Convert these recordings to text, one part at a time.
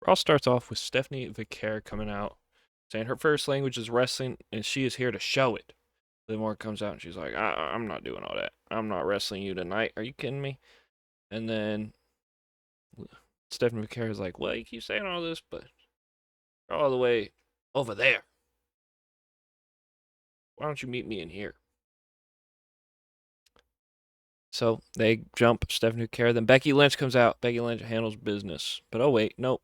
Raw starts off with Stephanie Vicaire coming out, saying her first language is wrestling and she is here to show it. Then Morgan comes out and she's like, I'm not doing all that. I'm not wrestling you tonight. Are you kidding me? And then Stephanie Vicaire is like, well, you keep saying all this, but you're all the way over there. Why don't you meet me in here? So they jump Stephanie Vicaire. Then Becky Lynch comes out. Becky Lynch handles business. But oh, wait, nope.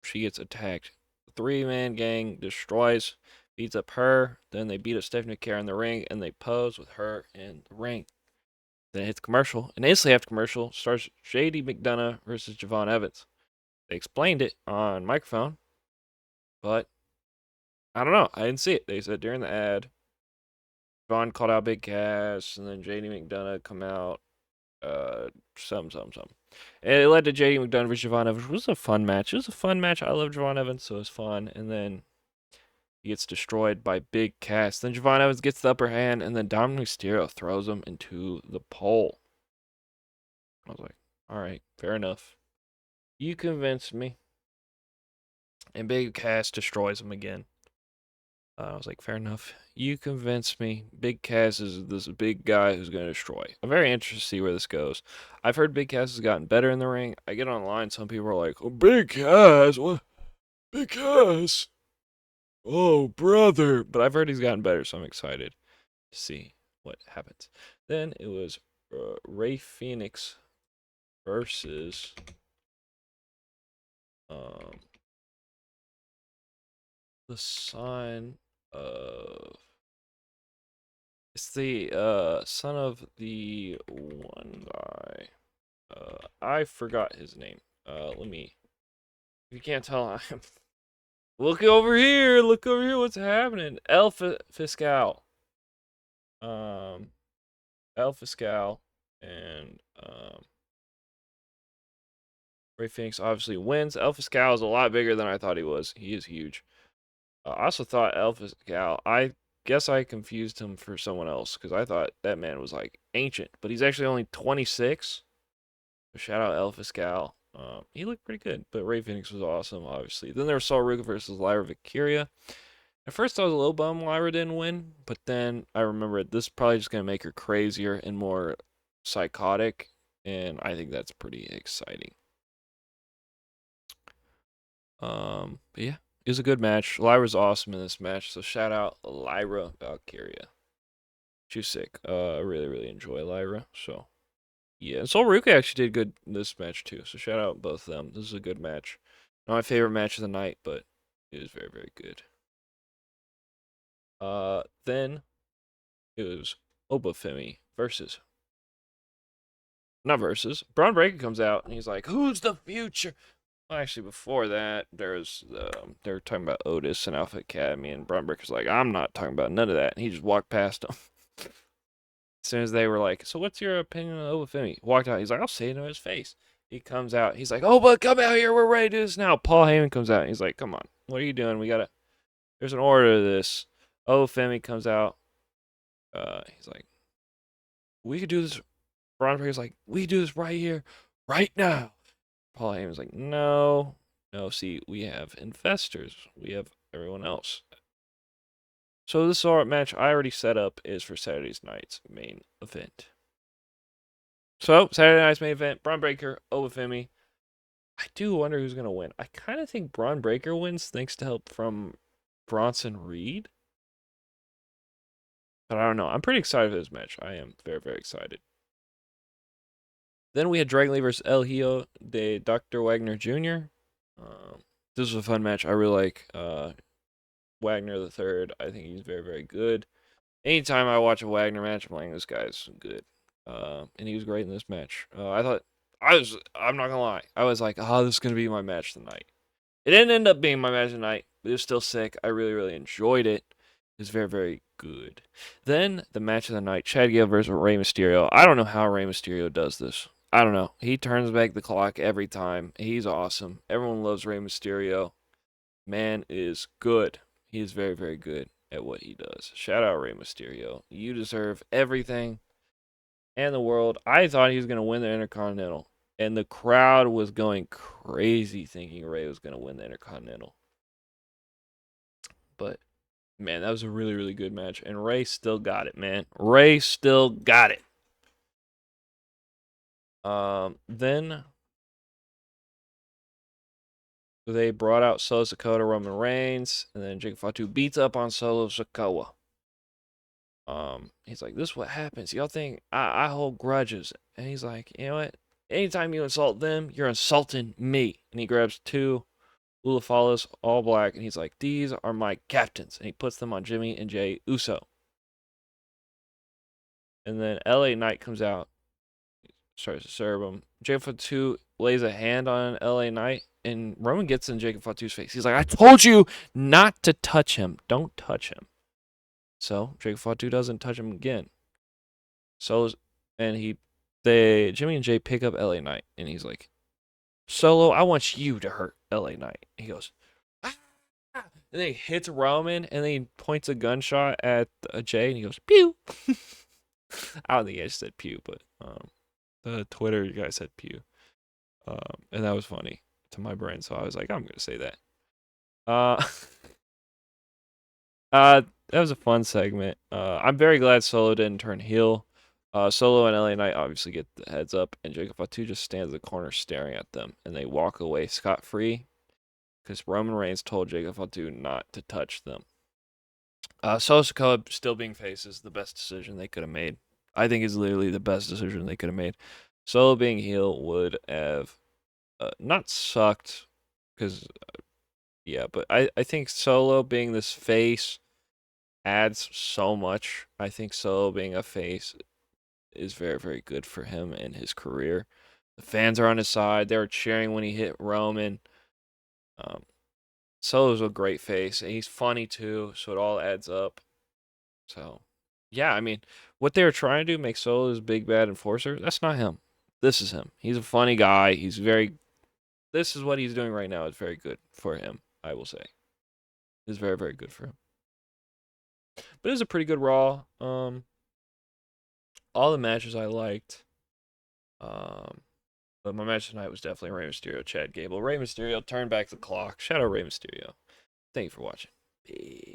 She gets attacked. The three-man gang destroys, beats up her. Then they beat up Stephanie Vicaire in the ring, and they pose with her in the ring. Then it hits commercial, and instantly after commercial starts JD McDonough versus Javon Evans. They explained it on microphone, but I don't know. I didn't see it. They said during the ad, Javon called out Big Cass, and then JD McDonough come out. Some. And it led to JD McDonough versus Javon Evans, which was a fun match. It was a fun match. I love Javon Evans, so it was fun. And then he gets destroyed by Big Cass. Then Javon Evans gets the upper hand, and then Dominic Mysterio throws him into the pole. I was like, all right, fair enough. You convinced me. And Big Cass destroys him again. I was like, fair enough. You convinced me. Big Cass is this big guy who's going to destroy. I'm very interested to see where this goes. I've heard Big Cass has gotten better in the ring. I get online, some people are like, oh, Big Cass? What? Big Cass? Oh, brother. But I've heard he's gotten better, so I'm excited to see what happens. Then it was Rey Fenix versus the son of. It's the son of the one guy. I forgot his name. Let me. If you can't tell, I'm. Look over here! Look over here! What's happening? Fiscal. Um, El Fiscal and Rey Fenix obviously wins. El Fiscal is a lot bigger than I thought he was. He is huge. I also thought El Fiscal. I guess I confused him for someone else because I thought that man was like ancient, but he's actually only 26. So shout out El Fiscal. He looked pretty good, but Rey Fenix was awesome, obviously. Then there was Sol Ruka versus Lyra Valkyria. At first, I was a little bummed Lyra didn't win, but then I remembered this is probably just going to make her crazier and more psychotic, and I think that's pretty exciting. But yeah, it was a good match. Lyra's awesome in this match, so shout out Lyra Valkyria. She's sick. I really enjoy Lyra. So yeah, and Sol Ruka actually did good in this match too. So shout out both of them. This is a good match. Not my favorite match of the night, but it was very good. Then it was Obafemi versus not versus. Braun Breaker comes out and he's like, "Who's the future?" Well, actually, before that, there's they were talking about Otis and Alpha Academy, and Braun Breaker's like, "I'm not talking about none of that," and he just walked past them. As soon as they were like, "So what's your opinion on Obafemi?" Walked out. He's like, "I'll say it to his face." He comes out. He's like, "Oh, but come out here. We're ready to do this now." Paul Heyman comes out. He's like, "Come on, what are you doing? We gotta. There's an order to this." Obafemi comes out. He's like, "We could do this." Braun Breaker's like, "We do this right here, right now." Paul Heyman's like, "No, no. See, we have investors. We have everyone else." So this match I already set up is for Saturday night's main event. So Saturday night's main event: Braun Breaker, Obafemi. I do wonder who's gonna win. I kind of think Braun Breaker wins thanks to help from Bronson Reed, but I don't know. I'm pretty excited for this match. I am very excited. Then we had Dragon Lee versus El Hijo de Dr. Wagner Jr. This was a fun match. I really like Wagner the Third. I think he's very good. Anytime I watch a Wagner match, I'm like, this guy's good. And he was great in this match. I'm not gonna lie. I was like, oh, this is gonna be my match tonight. It didn't end up being my match tonight, but it was still sick. I really enjoyed it. It was very good. Then the match of the night: Chad Gable versus Rey Mysterio. I don't know how Rey Mysterio does this. I don't know. He turns back the clock every time. He's awesome. Everyone loves Rey Mysterio. Man is good. He is very good at what he does. Shout out Rey Mysterio. You deserve everything and the world. I thought he was going to win the Intercontinental. and the crowd was going crazy thinking Rey was going to win the Intercontinental. But man, that was a really, really good match, and Rey still got it, man. Rey still got it. Then they brought out Solo Sikoa, Roman Reigns, and then Jake Fatu beats up on Solo Sikoa. He's like, "This is what happens. Y'all think I hold grudges?" And he's like, "You know what? Anytime you insult them, you're insulting me." And he grabs two Ulafalas, all black, and he's like, "These are my captains." And he puts them on Jimmy and Jay Uso. And then LA Knight comes out, starts to serve him. Jacob Fatu lays a hand on LA Knight, and Roman gets in Jacob Fatu's face. He's like, "I told you not to touch him. Don't touch him." So Jacob Fatu doesn't touch him again. So, and Jimmy and Jay pick up LA Knight, and he's like, "Solo, I want you to hurt LA Knight." He goes, "Ah!" And then he hits Roman, and then he points a gunshot at Jay, and he goes, "Pew." I don't think I said pew, but the Twitter guy said pew, and that was funny to my brain, so I was like, I'm gonna say that. Uh, that was a fun segment. I'm very glad Solo didn't turn heel. Solo and LA Knight obviously get the heads up, and Jacob Fatu just stands in the corner staring at them, and they walk away scot free because Roman Reigns told Jacob Fatu not to touch them. Solo Sikoa still being face is the best decision they could have made. I think it's literally the best decision they could have made. Solo being heel would have not sucked because yeah, but I think Solo being this face adds so much. I think Solo being a face is very, very good for him and his career. The fans are on his side. They were cheering when he hit Roman. Um, Solo's a great face, and he's funny too, so it all adds up. So, yeah, I mean, what they were trying to do, make Solo this big bad enforcer, that's not him. This is him. He's a funny guy. This is what he's doing right now is very good for him, I will say. It's very, very good for him. But it was a pretty good Raw. All the matches I liked. Um, but my match tonight was definitely Rey Mysterio, Chad Gable. Rey Mysterio turned back the clock. Shout out Rey Mysterio. Thank you for watching. Peace.